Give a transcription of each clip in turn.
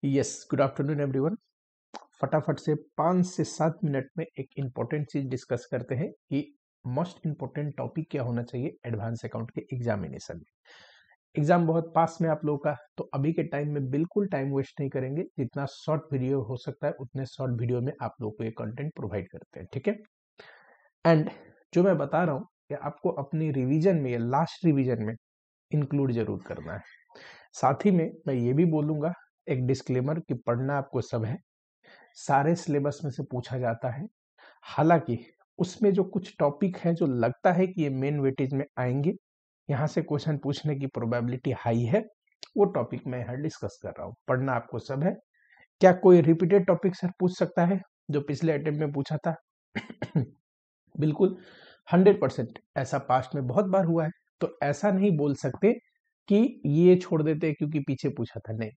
Yes, good afternoon everyone. फटाफट से 5 से 7 मिनट में एक इम्पोर्टेंट चीज डिस्कस करते हैं कि मोस्ट इम्पोर्टेंट टॉपिक क्या होना चाहिए एडवांस अकाउंट के एग्जामिनेशन में। एग्जाम बहुत पास में आप लोगों का, तो अभी के टाइम में बिल्कुल टाइम वेस्ट नहीं करेंगे। जितना शॉर्ट वीडियो हो सकता है उतने शॉर्ट वीडियो में आप लोगों को ये कंटेंट प्रोवाइड करते हैं, ठीक है। एंड जो मैं बता रहा हूँ कि आपको अपनी रिवीजन में या लास्ट रिवीजन में इंक्लूड जरूर करना है। साथ ही में मैं ये भी बोलूंगा, एक डिस्क्लेमर, कि पढ़ना आपको सब है, सारे सिलेबस में से पूछा जाता है। हालांकि उसमें जो कुछ टॉपिक है जो लगता है कि ये मेन वेटेज में आएंगे, यहाँ से क्वेश्चन पूछने की प्रोबेबिलिटी हाई है, वो टॉपिक मैं यहाँ डिस्कस कर रहा हूँ। पढ़ना आपको सब है। क्या कोई रिपीटेड टॉपिक सर पूछ सकता है जो पिछले अटेम्प्ट में पूछा था? बिल्कुल 100% ऐसा पास्ट में बहुत बार हुआ है। तो ऐसा नहीं बोल सकते कि ये छोड़ देते हैं क्योंकि पीछे पूछा था, नहीं।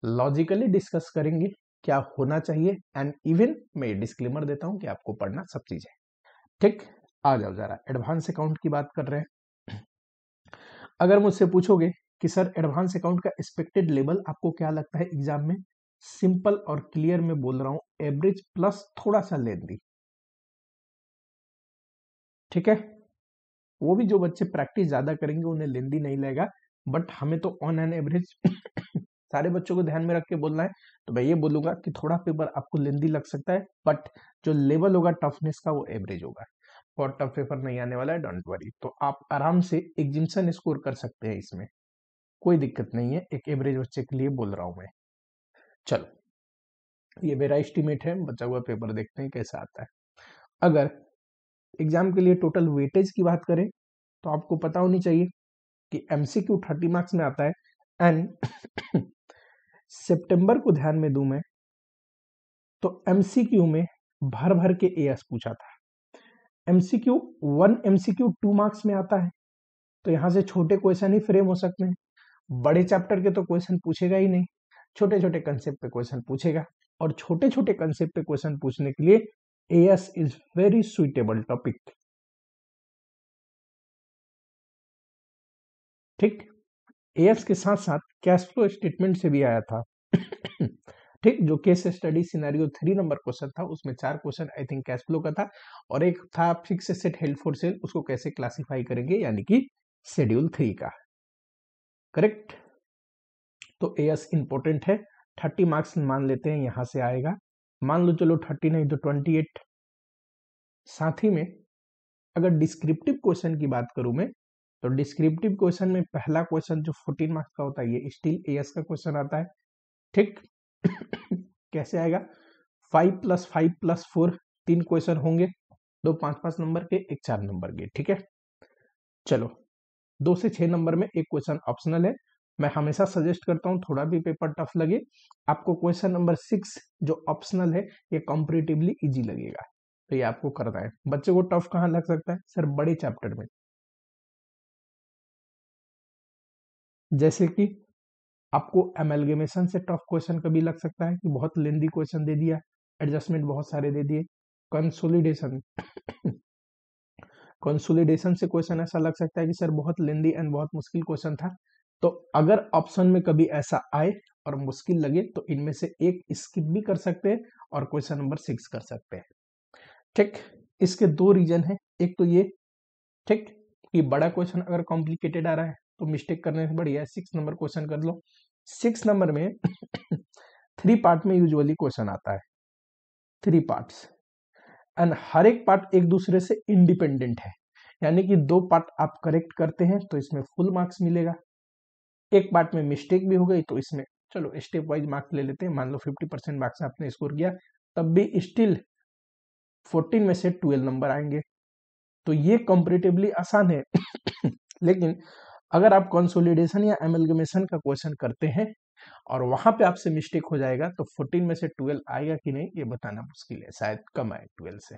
लॉजिकली डिस्कस करेंगे क्या होना चाहिए। एंड इवन मैं डिस्क्लेमर देता हूं कि आपको पढ़ना सब चीज है, ठीक। आ जाओ जरा एडवांस अकाउंट की बात कर रहे हैं। अगर मुझसे पूछोगे कि सर एडवांस अकाउंट का एक्सपेक्टेड लेवल आपको क्या लगता है एग्जाम में, सिंपल और क्लियर में बोल रहा हूं, एवरेज प्लस थोड़ा सा लेंदी, ठीक है। वो भी जो बच्चे प्रैक्टिस ज्यादा करेंगे उन्हें लेंदी नहीं लगेगा, बट हमें तो ऑन एन एवरेज सारे बच्चों को ध्यान में रख के बोलना है। तो मैं ये बोलूंगा कि थोड़ा पेपर आपको लेंदी लग सकता है, बट जो लेवल होगा टफनेस का वो एवरेज होगा। और टफ पेपर नहीं आने वाला है, डोंट वरी। तो आप आराम से एग्जिम्सन स्कोर कर सकते हैं, इसमें कोई दिक्कत नहीं है। एक एवरेज बच्चे के लिए बोल रहा हूं मैं। चलो, ये मेरा एस्टिमेट है, बचा हुआ पेपर देखते हैं कैसा आता है। अगर एग्जाम के लिए टोटल वेटेज की बात करें तो आपको पता होनी चाहिए कि एमसीक्यू 30 मार्क्स में आता है। एंड सितंबर को ध्यान में दूं मैं, तो एमसीक्यू में भर भर के एएस पूछा था। एमसीक्यू 1 एमसीक्यू 2 मार्क्स में आता है, तो यहां से छोटे क्वेश्चन ही फ्रेम हो सकते हैं। बड़े चैप्टर के तो क्वेश्चन पूछेगा ही नहीं, छोटे छोटे कंसेप्ट पे क्वेश्चन पूछेगा। और छोटे छोटे कंसेप्ट पे क्वेश्चन पूछने के लिए as is very suitable topic, ठीक। एएस के साथ साथ कैश फ्लो स्टेटमेंट से भी आया था ठीक। जो case study scenario 3 number question था, उसमें 4 question I think cash flow का था, और एक था fix asset held for sale, उसको कैसे क्लासिफाई करेंगे, यानी कि शेड्यूल 3 का, करेक्ट। तो एएस इंपॉर्टेंट है। 30 मार्क्स मान लेते हैं यहां से आएगा, मान लो चलो 30 नहीं तो 28। साथ ही में अगर डिस्क्रिप्टिव क्वेश्चन की बात करूं मैं, तो डिस्क्रिप्टिव क्वेश्चन में पहला क्वेश्चन जो 14 मार्क्स का होता है, ये स्टिल एएस का क्वेश्चन आता है, ठीक। कैसे आएगा? 5+5+4 3 क्वेश्चन होंगे, 2 5-5 नंबर के, एक 4 नंबर के, ठीक है। चलो, 2 से 6 नंबर में एक क्वेश्चन ऑप्शनल है। मैं हमेशा सजेस्ट करता हूं, थोड़ा भी पेपर टफ लगे आपको, क्वेश्चन नंबर 6 जो ऑप्शनल है ये कंपैरेटिवली इजी लगेगा, तो ये आपको करना है। बच्चे को टफ कहां लग सकता है सर? बड़े चैप्टर में, जैसे कि आपको एमलगेमेशन से टफ क्वेश्चन कभी लग सकता है कि बहुत लेंदी क्वेश्चन दे दिया, एडजस्टमेंट बहुत सारे दे दिए। कंसोलिडेशन कंसोलिडेशन से क्वेश्चन ऐसा लग सकता है कि सर बहुत लेंदी एंड बहुत मुश्किल क्वेश्चन था। तो अगर ऑप्शन में कभी ऐसा आए और मुश्किल लगे तो इनमें से एक स्किप भी कर सकते हैं और क्वेश्चन नंबर 6 कर सकते हैं, ठीक। इसके दो रीजन है, एक तो ये, ठीक, कि बड़ा क्वेश्चन अगर कॉम्प्लिकेटेड आ रहा है तो मिस्टेक करने से बढ़िया है 6 नंबर क्वेश्चन कर लो। 6 नंबर में 3 पार्ट में यूजुअली क्वेश्चन आता है, 3 पार्ट्स, एंड हर एक पार्ट एक दूसरे से इंडिपेंडेंट है, यानी कि 2 पार्ट आप करेक्ट करते हैं तो इसमें फुल मार्क्स मिलेगा। एक पार्ट में मिस्टेक भी हो गई तो इसमें चलो स्टेप वाइज मार्क्स ले लेते हैं। मान लो 50% मार्क्स आपने स्कोर किया, तब भी स्टिल 14 में से 12 नंबर आएंगे, तो ये कंपैरेटिवली आसान है लेकिन अगर आप कंसोलिडेशन या एमलगमेशन का क्वेश्चन करते हैं और वहां पे आपसे मिस्टेक हो जाएगा, तो 14 में से 12 आएगा कि नहीं ये बताना मुश्किल है, शायद कम आए 12 से,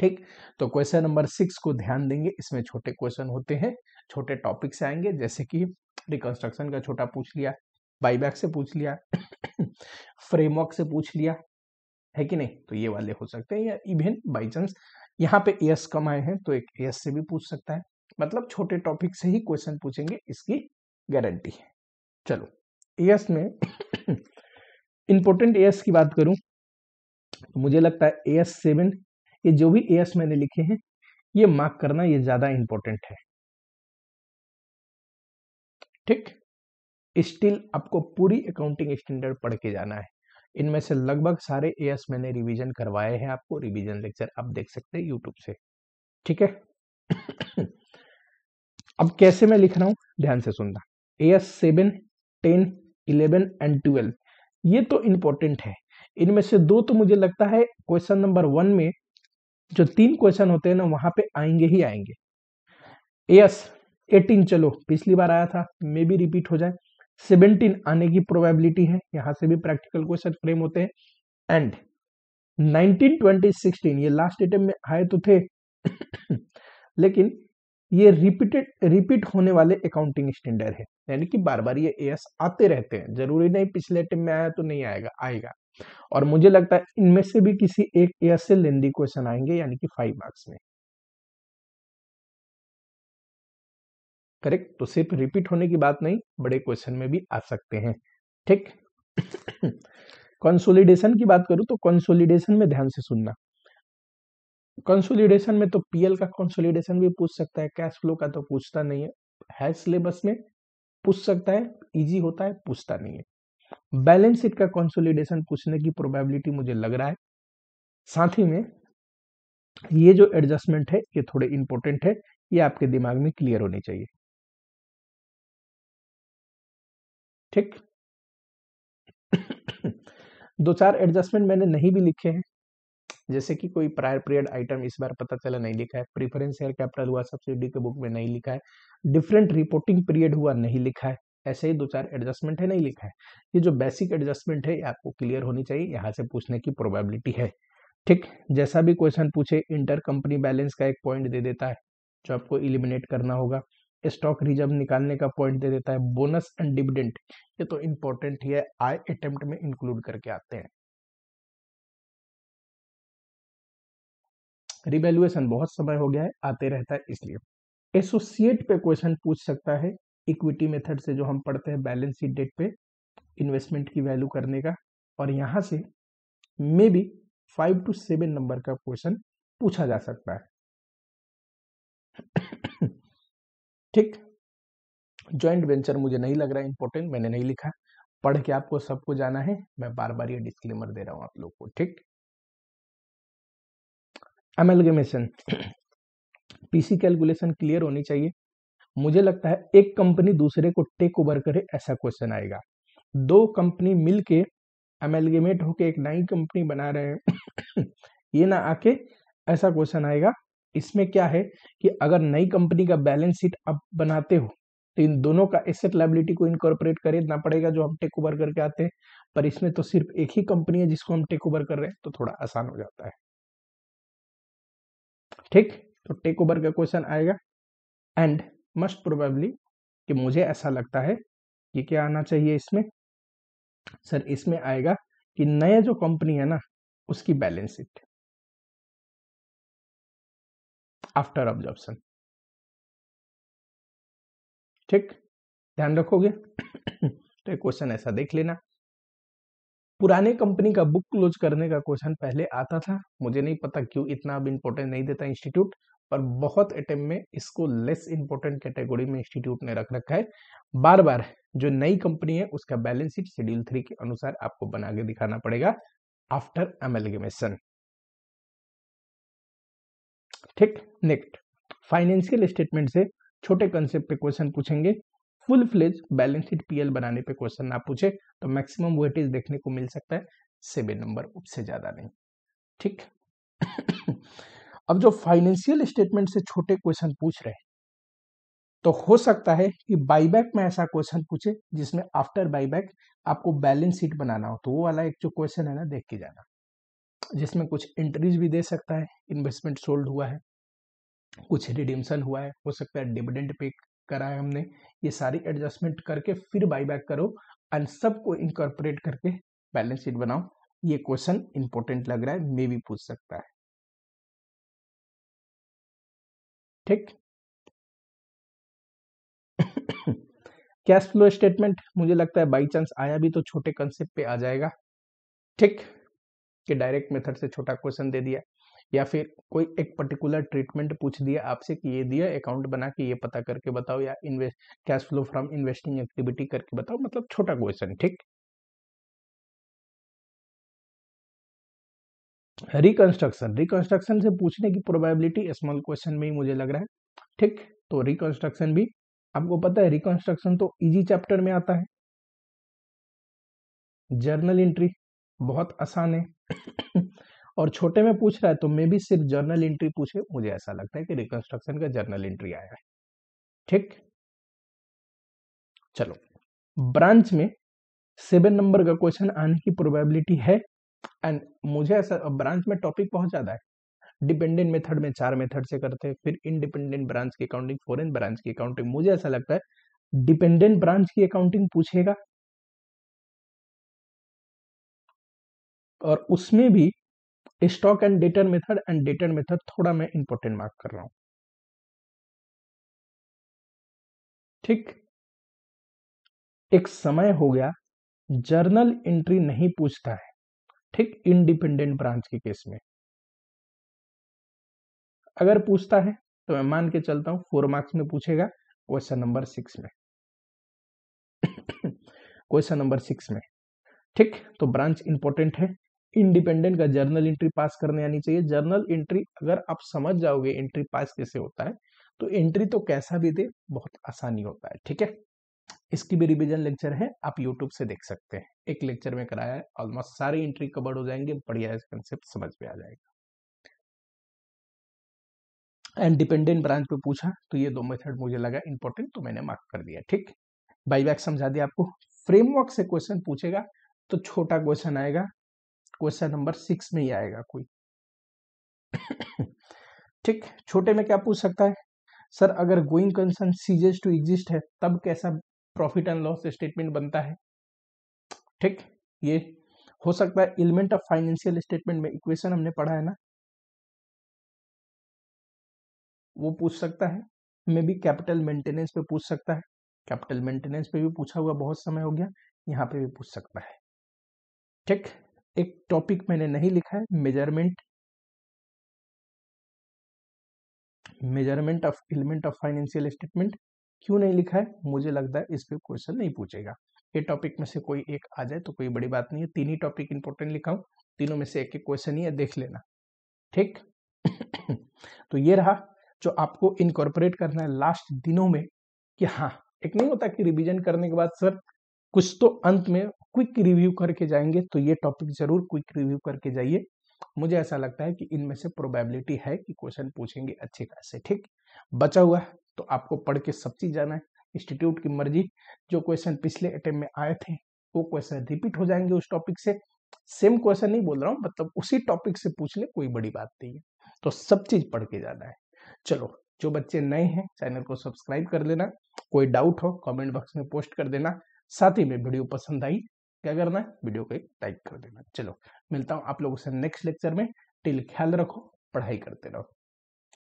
ठीक। तो क्वेश्चन नंबर 6 को ध्यान देंगे, इसमें छोटे क्वेश्चन होते हैं, छोटे टॉपिक से आएंगे, जैसे कि रिकंस्ट्रक्शन का छोटा पूछ लिया, बाईबैक से पूछ लिया फ्रेमवर्क से पूछ लिया, है कि नहीं। तो ये वाले हो सकते हैं, या इवन बाई चांस यहाँ पे एस कम आए हैं तो एक एस से भी पूछ सकता है। मतलब छोटे टॉपिक से ही क्वेश्चन पूछेंगे, इसकी गारंटी है। चलो, एएस में इंपॉर्टेंट एएस की बात करूं तो मुझे लगता है AS7, ये जो भी एएस मैंने लिखे हैं ये मार्क करना ये ज्यादा इंपॉर्टेंट है। ठीक, स्टिल आपको पूरी अकाउंटिंग स्टैंडर्ड पढ़ के जाना है। इनमें से लगभग सारे एएस मैंने रिवीजन करवाए हैं, आपको रिवीजन लेक्चर आप देख सकते हैं यूट्यूब से। ठीक है अब कैसे मैं लिख रहा हूं ध्यान से सुनना। AS7, 10, 11 एंड 12 ये तो इंपॉर्टेंट है। इनमें से दो तो मुझे लगता है क्वेश्चन नंबर 1 में जो 3 क्वेश्चन होते हैं ना वहां पे आएंगे ही आएंगे। AS18 चलो पिछली बार आया था, मे भी रिपीट हो जाए। 17 आने की प्रोबेबिलिटी है, यहां से भी प्रैक्टिकल क्वेश्चन फ्रेम होते हैं। एंड 19, 20, 16 ये लास्ट अटेम्प्ट में आए तो थे लेकिन ये रिपीट होने वाले अकाउंटिंग स्टैंडर्ड है, यानी कि बार बार ये एएस आते रहते हैं, जरूरी नहीं पिछले अटेम्प्ट में आया तो नहीं आएगा, आएगा। और मुझे लगता है इनमें से भी किसी एक एएस से लेंदी क्वेश्चन आएंगे, यानी कि 5 मार्क्स में। करेक्ट, तो सिर्फ रिपीट होने की बात नहीं, बड़े क्वेश्चन में भी आ सकते हैं। ठीक कंसोलिडेशन की बात करूं तो कंसोलिडेशन में ध्यान से सुनना। कंसोलिडेशन में तो पीएल का कंसोलिडेशन भी पूछ सकता है, कैश फ्लो का तो पूछता नहीं है सिलेबस में, पूछ सकता है, इजी होता है, पूछता नहीं है। बैलेंस शीट का कंसोलिडेशन पूछने की प्रोबेबिलिटी मुझे लग रहा है। साथ ही में ये जो एडजस्टमेंट है ये थोड़े इंपॉर्टेंट है, ये आपके दिमाग में क्लियर होनी चाहिए। ठीक दो चार एडजस्टमेंट मैंने नहीं भी लिखे हैं, जैसे कि कोई प्रायर पीरियड आइटम इस बार पता चला नहीं लिखा है, प्रीफरेंस शेयर कैपिटल हुआ सब्सिडी के बुक में नहीं लिखा है, डिफरेंट रिपोर्टिंग पीरियड हुआ नहीं लिखा है, ऐसे ही दो चार एडजस्टमेंट है नहीं लिखा है। ये जो बेसिक एडजस्टमेंट है ये आपको क्लियर होनी चाहिए, यहाँ से पूछने की प्रोबेबिलिटी है। ठीक, जैसा भी क्वेश्चन पूछे इंटर कंपनी बैलेंस का एक पॉइंट दे देता है जो आपको इलिमिनेट करना होगा, स्टॉक रिजर्व निकालने का पॉइंट दे देता है, बोनस एंड डिविडेंड ये तो इंपॉर्टेंट ही है, आय अटेम्प्ट में इंक्लूड करके आते हैं। रिवैल्यूएशन बहुत समय हो गया है, आते रहता है इसलिए। एसोसिएट पे क्वेश्चन पूछ सकता है, इक्विटी मेथड से जो हम पढ़ते हैं बैलेंस शीट डेट पे इन्वेस्टमेंट की वैल्यू करने का, और यहां से मे बी 5 to 7 नंबर का क्वेश्चन पूछा जा सकता है। ठीक, जॉइंट वेंचर मुझे नहीं लग रहा है इंपॉर्टेंट, मैंने नहीं लिखा, पढ़ के आपको सबको जाना है, मैं बार बार ये डिस्क्लेमर दे रहा हूं आप लोग को। ठीक, अमेलगमेशन पीसी कैलकुलेशन क्लियर होनी चाहिए। मुझे लगता है एक कंपनी दूसरे को टेक ओवर करे ऐसा क्वेश्चन आएगा, दो कंपनी मिलके अमेलगेमेट होके एक नई कंपनी बना रहे हैं ये ना आके ऐसा क्वेश्चन आएगा। इसमें क्या है कि अगर नई कंपनी का बैलेंस शीट आप बनाते हो तो इन दोनों का एसेट लायबिलिटी को इनकॉर्पोरेट करना पड़ेगा जो हम टेक ओवर करके आते हैं, पर इसमें तो सिर्फ एक ही कंपनी है जिसको हम टेक ओवर कर रहे हैं, तो थोड़ा आसान हो जाता है। ठीक, तो टेक ओवर का क्वेश्चन आएगा। एंड मस्ट प्रोबेबली कि मुझे ऐसा लगता है कि क्या आना चाहिए इसमें, सर इसमें आएगा कि नया जो कंपनी है ना उसकी बैलेंस शीट आफ्टर ऑब्जर्वेशन। ठीक, ध्यान रखोगे तो एक क्वेश्चन ऐसा देख लेना। पुराने कंपनी का बुक क्लोज करने का क्वेश्चन पहले आता था, मुझे नहीं पता क्यों इतना अब इंपॉर्टेंट नहीं देता इंस्टीट्यूट, पर बहुत अटेम्प्ट में इसको लेस इंपॉर्टेंट कैटेगरी में इंस्टीट्यूट ने रख रखा है। बार बार जो नई कंपनी है उसका बैलेंस शीट शेड्यूल 3 के अनुसार आपको बना के दिखाना पड़ेगा आफ्टर अमेलगमेशन। ठीक, नेक्स्ट फाइनेंशियल स्टेटमेंट से छोटे कंसेप्ट पे क्वेश्चन पूछेंगे, full fledged balance sheet PL बनाने पे क्वेश्चन ना पूछे तो मैक्सिमम वेटेज देखने को मिल सकता है 7 नंबर, उससे ज्यादा नहीं। ठीक अब जो फाइनेंशियल स्टेटमेंट से छोटे क्वेश्चन पूछ रहे हैं तो हो सकता है कि बाईबैक में ऐसा क्वेश्चन पूछे जिसमें आफ्टर बाईबैक आपको बैलेंस शीट बनाना हो, तो वो वाला एक जो क्वेश्चन है ना देख के जाना, जिसमें कुछ एंट्रीज भी दे सकता है, इन्वेस्टमेंट सोल्ड हुआ है, कुछ रिडीम्शन हुआ है, हो सकता है डिविडेंड पे करा है हमने, ये सारी एडजस्टमेंट करके फिर बाईबैक करो एंड सबको इनकॉर्पोरेट करके बैलेंस शीट बनाओ। ये क्वेश्चन इंपॉर्टेंट लग रहा है, मे भी पूछ सकता है। ठीक कैश फ्लो स्टेटमेंट मुझे लगता है बाई चांस आया भी तो छोटे कंसेप्ट पे आ जाएगा, ठीक, कि डायरेक्ट मेथड से छोटा क्वेश्चन दे दिया, या फिर कोई एक पर्टिकुलर ट्रीटमेंट पूछ दिया आपसे कि ये दिया अकाउंट बना के ये पता करके बताओ, या invest cash flow from investing activity करके बताओ, मतलब छोटा क्वेश्चन, ठीक। रिकंस्ट्रक्शन, रिकंस्ट्रक्शन से पूछने की प्रोबेबिलिटी स्मॉल क्वेश्चन में ही मुझे लग रहा है, ठीक। तो रिकंस्ट्रक्शन भी आपको पता है, रिकंस्ट्रक्शन तो इजी चैप्टर में आता है। जर्नल एंट्री बहुत आसान है और छोटे में पूछ रहा है तो मे भी सिर्फ जर्नल एंट्री पूछे, मुझे ऐसा लगता है कि रिकंस्ट्रक्शन का जर्नल एंट्री आया है, ठीक। चलो, ब्रांच में 7 नंबर का क्वेश्चन आने की प्रोबेबिलिटी है, एंड मुझे ऐसा ब्रांच में टॉपिक बहुत ज्यादा है। डिपेंडेंट मेथड में 4 मेथड से करते हैं, फिर इंडिपेंडेंट ब्रांच की अकाउंटिंग, फॉरेन ब्रांच की अकाउंटिंग, मुझे ऐसा लगता है डिपेंडेंट ब्रांच की अकाउंटिंग पूछेगा, और उसमें भी स्टॉक एंड डेटर मेथड थोड़ा मैं इंपॉर्टेंट मार्क कर रहा हूं, ठीक। एक समय हो गया जर्नल एंट्री नहीं पूछता है, ठीक, इंडिपेंडेंट ब्रांच के केस में। अगर पूछता है तो मैं मान के चलता हूं 4 मार्क्स में पूछेगा, क्वेश्चन नंबर 6 में क्वेश्चन नंबर 6 में, ठीक। तो ब्रांच इंपॉर्टेंट है, इंडिपेंडेंट का जर्नल एंट्री पास करने आनी चाहिए। जर्नल एंट्री अगर आप समझ जाओगे एंट्री पास कैसे होता है, तो एंट्री तो कैसा भी दे बहुत आसानी होता है, ठीक है। इसकी भी रिवीजन लेक्चर है, आप यूट्यूब से देख सकते हैं, एक लेक्चर में कराया है, ऑलमोस्ट सारी एंट्री कवर्ड हो जाएंगे, बढ़िया कंसेप्ट समझ में आ जाएगा। एंड डिपेंडेंट ब्रांच पे पूछा तो ये 2 मेथड मुझे लगा इंपॉर्टेंट, तो मैंने मार्क कर दिया, ठीक। बाईबैक समझा दिया आपको। फ्रेमवर्क से क्वेश्चन पूछेगा तो छोटा क्वेश्चन आएगा, क्वेश्चन नंबर 6 में ही आएगा कोई ठीक। छोटे में क्या पूछ सकता है, सर अगर going concern ceases to exist है तब कैसा प्रॉफिट एंड लॉस स्टेटमेंट बनता है, ठीक। ये हो सकता है एलिमेंट ऑफ फाइनेंशियल स्टेटमेंट में इक्वेशन हमने पढ़ा है ना, वो पूछ सकता है। मे बी कैपिटल मेंटेनेंस पे पूछ सकता है, कैपिटल मेंटेनेंस पे भी पूछा हुआ बहुत समय हो गया, यहाँ पे भी पूछ सकता है, ठीक। एक टॉपिक मैंने नहीं लिखा है, measurement of element of financial statement, क्यों नहीं लिखा है, मुझे लगता है इस पे क्वेश्चन नहीं पूछेगा। ये टॉपिक में से कोई एक आ जाए तो कोई बड़ी बात नहीं है, 3 ही टॉपिक इंपॉर्टेंट लिखा हूं, तीनों में से एक एक क्वेश्चन ही है, देख लेना, ठीक तो ये रहा जो आपको इनकॉर्पोरेट करना है लास्ट दिनों में, कि हाँ, एक नहीं होता कि रिवीजन करने के बाद सर कुछ तो अंत में क्विक रिव्यू करके जाएंगे, तो ये टॉपिक जरूर क्विक रिव्यू करके जाइए। मुझे ऐसा लगता है कि इनमें से प्रोबेबिलिटी है कि क्वेश्चन पूछेंगे अच्छे खासे, ठीक। बचा हुआ है तो आपको पढ़ के सब चीज जाना है, इंस्टीट्यूट की मर्जी, जो क्वेश्चन पिछले अटेम्प्ट में आए थे वो क्वेश्चन रिपीट हो जाएंगे उस टॉपिक से, सेम क्वेश्चन नहीं बोल रहा हूँ, मतलब उसी टॉपिक से पूछ ले, कोई बड़ी बात नहीं है, तो सब चीज पढ़ के जाना है। चलो, जो बच्चे नए हैं चैनल को सब्सक्राइब कर लेना, कोई डाउट हो कमेंट बॉक्स में पोस्ट कर देना, साथ ही में वीडियो पसंद आई क्या करना है, वीडियो को एक लाइक कर देना। चलो, मिलता हूं आप लोगों से नेक्स्ट लेक्चर में, टिल ख्याल रखो, पढ़ाई करते रहो।